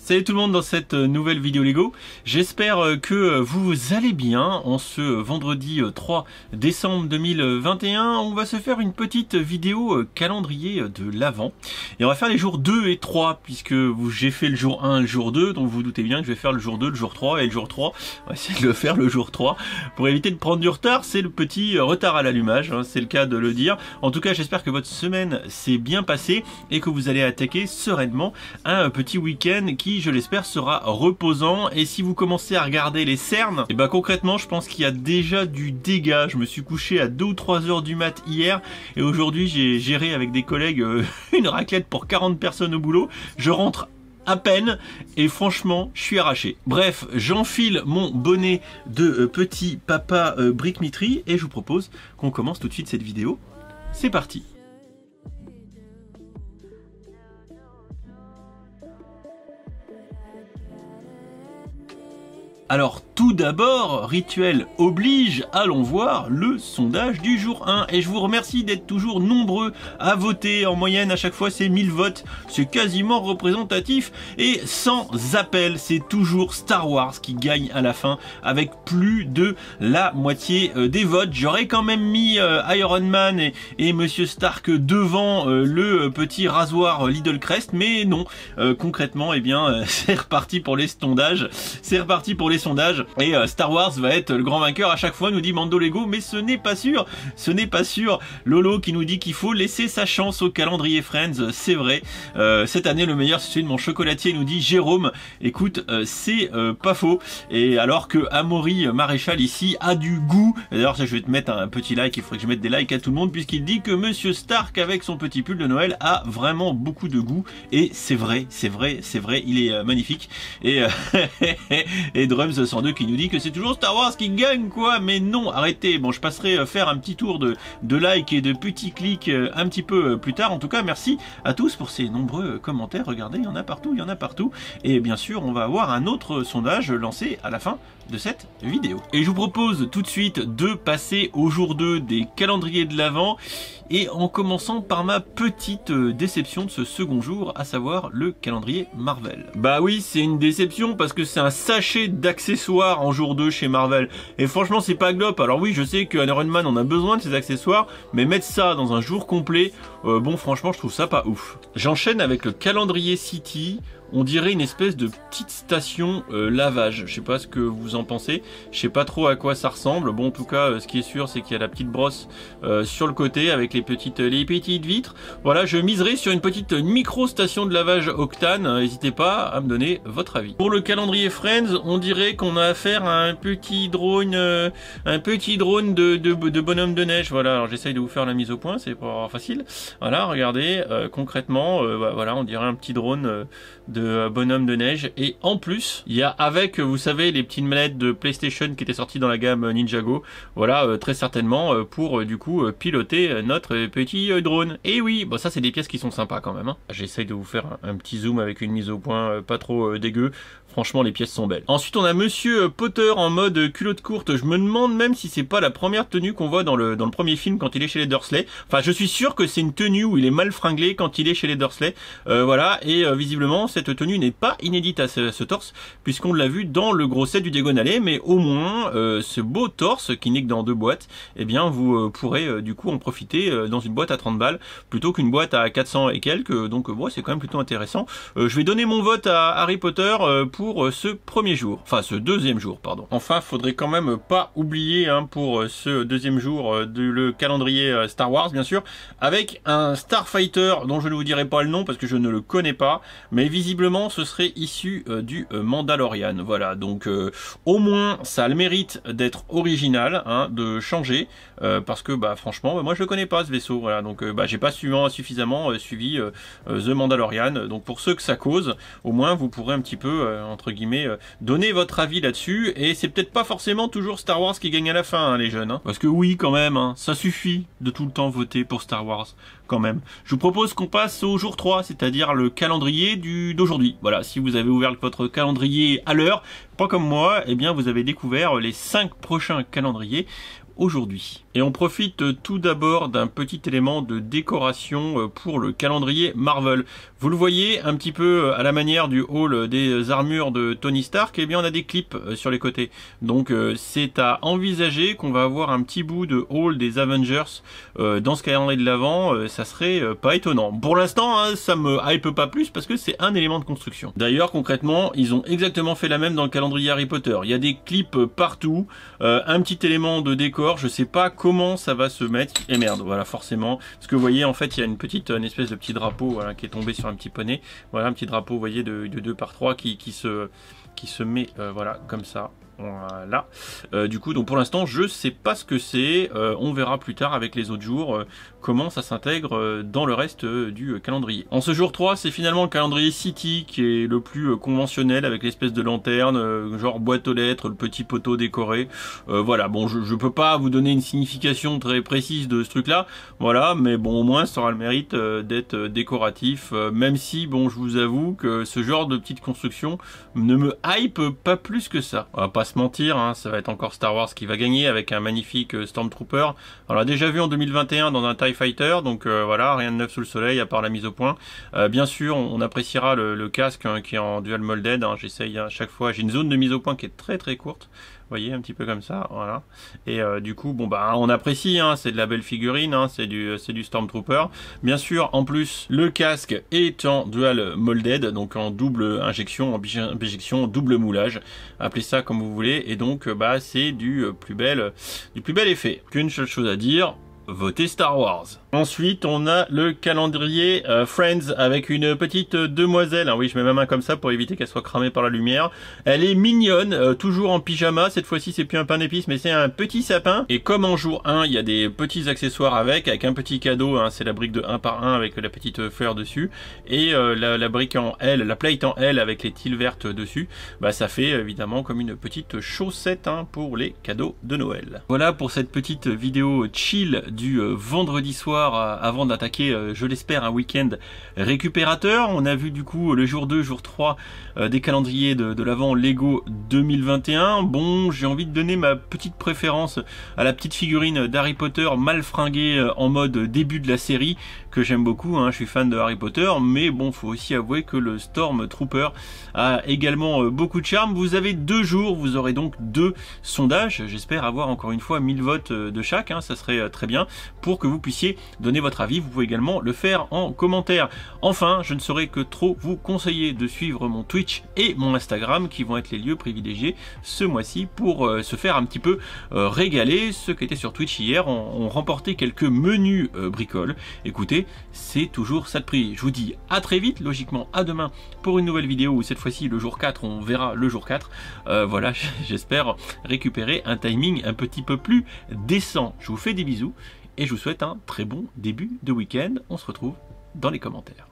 Salut tout le monde dans cette nouvelle vidéo Lego. J'espère que vous allez bien. En ce vendredi 3 décembre 2021, on va se faire une petite vidéo calendrier de l'Avent. Et on va faire les jours 2 et 3, puisque j'ai fait le jour 1 et le jour 2, donc vous vous doutez bien que je vais faire le jour 2, le jour 3 et le jour 3. On va essayer de le faire le jour 3 pour éviter de prendre du retard. C'est le petit retard à l'allumage, hein, c'est le cas de le dire. En tout cas, j'espère que votre semaine s'est bien passée et que vous allez attaquer sereinement un petit week-end qui, je l'espère, sera reposant. Et si vous commencez à regarder les cernes, et ben concrètement, je pense qu'il y a déjà du dégât. Je me suis couché à 2 ou 3 heures du mat hier et aujourd'hui j'ai géré avec des collègues une raclette pour 40 personnes au boulot. Je rentre à peine et franchement je suis arraché. Bref, j'enfile mon bonnet de petit papa Brick Mitri et je vous propose qu'on commence tout de suite cette vidéo. C'est parti. Alors tout d'abord, rituel oblige, allons voir le sondage du jour 1. Et je vous remercie d'être toujours nombreux à voter. En moyenne, à chaque fois, c'est 1000 votes. C'est quasiment représentatif. Et sans appel, c'est toujours Star Wars qui gagne à la fin avec plus de la moitié des votes. J'aurais quand même mis Iron Man et Monsieur Stark devant le petit rasoir Lidl Crest. Mais non, concrètement, eh bien, c'est reparti pour les sondages. C'est reparti pour les sondages et Star Wars va être le grand vainqueur à chaque fois, nous dit Mando Lego, mais ce n'est pas sûr, ce n'est pas sûr. Lolo qui nous dit qu'il faut laisser sa chance au calendrier Friends, c'est vrai. Cette année le meilleur c'est celui de mon chocolatier, nous dit Jérôme. Écoute, c'est pas faux. Et alors que Amaury Maréchal ici a du goût, d'ailleurs je vais te mettre un petit like, il faudrait que je mette des likes à tout le monde puisqu'il dit que Monsieur Stark avec son petit pull de Noël a vraiment beaucoup de goût et c'est vrai, c'est vrai, c'est vrai, il est magnifique. Et et Drums 102 qui nous dit que c'est toujours Star Wars qui gagne quoi, mais non, arrêtez. Bon, je passerai faire un petit tour de like et de petits clics un petit peu plus tard. En tout cas, merci à tous pour ces nombreux commentaires. Regardez, il y en a partout, il y en a partout. Et bien sûr, on va avoir un autre sondage lancé à la fin de cette vidéo. Et je vous propose tout de suite de passer au jour 2 des calendriers de l'Avent et en commençant par ma petite déception de ce second jour, à savoir le calendrier Marvel. Bah oui, c'est une déception parce que c'est un sachet d'accessoires en jour 2 chez Marvel. Et franchement, c'est pas glop. Alors oui, je sais que Iron Man en a besoin de ces accessoires, mais mettre ça dans un jour complet, bon franchement, je trouve ça pas ouf. J'enchaîne avec le calendrier City. On dirait une espèce de petite station lavage. Je sais pas ce que vous en pensez. Je sais pas trop à quoi ça ressemble. Bon, en tout cas, ce qui est sûr, c'est qu'il y a la petite brosse sur le côté avec les petites vitres. Voilà, je miserai sur une petite micro station de lavage Octane. N'hésitez pas à me donner votre avis. Pour le calendrier Friends, on dirait qu'on a affaire à un petit drone, de bonhomme de neige. Voilà, alors j'essaye de vous faire la mise au point, c'est pas facile. Voilà, regardez, concrètement, voilà, on dirait un petit drone de bonhomme de neige. Et en plus, il y a avec, vous savez, les petites manettes de PlayStation qui étaient sorties dans la gamme Ninjago. Voilà, très certainement pour du coup piloter notre petit drone. Et oui, bon ça c'est des pièces qui sont sympas quand même, hein. J'essaye de vous faire un petit zoom avec une mise au point pas trop dégueu. Franchement, les pièces sont belles. Ensuite, on a Monsieur Potter en mode culotte courte. Je me demande même si c'est pas la première tenue qu'on voit dans le premier film quand il est chez les Dursley. Enfin, je suis sûr que c'est une tenue où il est mal fringlé quand il est chez les Dursley. Voilà, et visiblement, cette tenue n'est pas inédite à ce torse, puisqu'on l'a vu dans le gros set du Diagonallé, mais au moins, ce beau torse, qui n'est que dans 2 boîtes, eh bien, vous pourrez du coup en profiter dans une boîte à 30 balles, plutôt qu'une boîte à 400 et quelques. Donc, bon, c'est quand même plutôt intéressant. Je vais donner mon vote à Harry Potter pour ce premier jour, enfin ce deuxième jour, pardon. Enfin, faudrait quand même pas oublier hein, pour ce deuxième jour le calendrier Star Wars, bien sûr, avec un Starfighter dont je ne vous dirai pas le nom parce que je ne le connais pas, mais visiblement ce serait issu du Mandalorian. Voilà, donc au moins ça a le mérite d'être original, hein, de changer, parce que bah franchement, moi je le connais pas ce vaisseau, voilà, donc j'ai pas suffisamment suivi The Mandalorian, donc pour ceux que ça cause, au moins vous pourrez un petit peu entre guillemets donner votre avis là-dessus, et c'est peut-être pas forcément toujours Star Wars qui gagne à la fin, hein, les jeunes, hein. Parce que oui quand même, hein, ça suffit de tout le temps voter pour Star Wars quand même. Je vous propose qu'on passe au jour 3, c'est-à-dire le calendrier d'aujourd'hui. Voilà, si vous avez ouvert votre calendrier à l'heure, pas comme moi, eh bien vous avez découvert les 5 prochains calendriers aujourd'hui. Et on profite tout d'abord d'un petit élément de décoration pour le calendrier Marvel. Vous le voyez un petit peu à la manière du hall des armures de Tony Stark, eh bien on a des clips sur les côtés. Donc c'est à envisager qu'on va avoir un petit bout de hall des Avengers dans ce calendrier de l'Avent, ça serait pas étonnant. Pour l'instant, hein, ça me hype pas plus parce que c'est un élément de construction. D'ailleurs, concrètement, ils ont exactement fait la même dans le calendrier Harry Potter. Il y a des clips partout, un petit élément de décor, je sais pas comment ça va se mettre, et merde, voilà, forcément, parce que vous voyez, en fait, il y a une espèce de petit drapeau, voilà, qui est tombé sur un petit poney, voilà, un petit drapeau, vous voyez, de 2x3 qui se met, voilà, comme ça. Voilà. Du coup, donc pour l'instant, je sais pas ce que c'est. On verra plus tard avec les autres jours comment ça s'intègre dans le reste du calendrier. En ce jour 3, c'est finalement le calendrier City qui est le plus conventionnel avec l'espèce de lanterne, genre boîte aux lettres, le petit poteau décoré. Voilà. Bon, je peux pas vous donner une signification très précise de ce truc-là. Voilà, mais bon, au moins, ça aura le mérite d'être décoratif. Même si, bon, je vous avoue que ce genre de petite construction ne me hype pas plus que ça. On va pas se mentir, hein, ça va être encore Star Wars qui va gagner avec un magnifique Stormtrooper. On l'a déjà vu en 2021 dans un TIE Fighter, donc voilà, rien de neuf sous le soleil à part la mise au point. Bien sûr, on appréciera le casque hein, qui est en dual molded, hein, j'essaye à chaque fois, j'ai une zone de mise au point qui est très très courte. Vous voyez, un petit peu comme ça, voilà. Et du coup, bon bah, on apprécie, hein, c'est de la belle figurine, hein, c'est du Stormtrooper. Bien sûr, en plus, le casque est en dual molded, donc en double injection, en injection, double moulage. Appelez ça comme vous voulez. Et donc, bah, c'est du plus bel effet. Qu'une seule chose à dire. Votez Star Wars. Ensuite, on a le calendrier Friends avec une petite demoiselle. Ah oui, je mets ma main comme ça pour éviter qu'elle soit cramée par la lumière. Elle est mignonne, toujours en pyjama. Cette fois-ci, c'est plus un pain d'épices, mais c'est un petit sapin. Et comme en jour 1, il y a des petits accessoires avec un petit cadeau. Hein, c'est la brique de 1 par 1 avec la petite fleur dessus. Et la brique en L, la plate en L avec les tiles vertes dessus. Bah, ça fait évidemment comme une petite chaussette hein, pour les cadeaux de Noël. Voilà pour cette petite vidéo chill du vendredi soir avant d'attaquer, je l'espère, un week-end récupérateur. On a vu du coup le jour 2, jour 3 des calendriers de l'Avent Lego 2021. Bon, j'ai envie de donner ma petite préférence à la petite figurine d'Harry Potter mal fringuée en mode début de la série, que j'aime beaucoup, hein, je suis fan de Harry Potter, mais bon, faut aussi avouer que le Stormtrooper a également beaucoup de charme. Vous avez 2 jours, vous aurez donc 2 sondages, j'espère avoir encore une fois 1000 votes de chaque, hein, ça serait très bien, pour que vous puissiez donner votre avis. Vous pouvez également le faire en commentaire. Enfin, je ne saurais que trop vous conseiller de suivre mon Twitch et mon Instagram, qui vont être les lieux privilégiés ce mois-ci pour se faire un petit peu régaler. Ceux qui étaient sur Twitch hier ont remporté quelques menus bricoles. Écoutez, c'est toujours ça de prix. Je vous dis à très vite, logiquement à demain pour une nouvelle vidéo où cette fois-ci le jour 4, on verra le jour 4. Voilà, j'espère récupérer un timing un petit peu plus décent. Je vous fais des bisous et je vous souhaite un très bon début de week-end. On se retrouve dans les commentaires.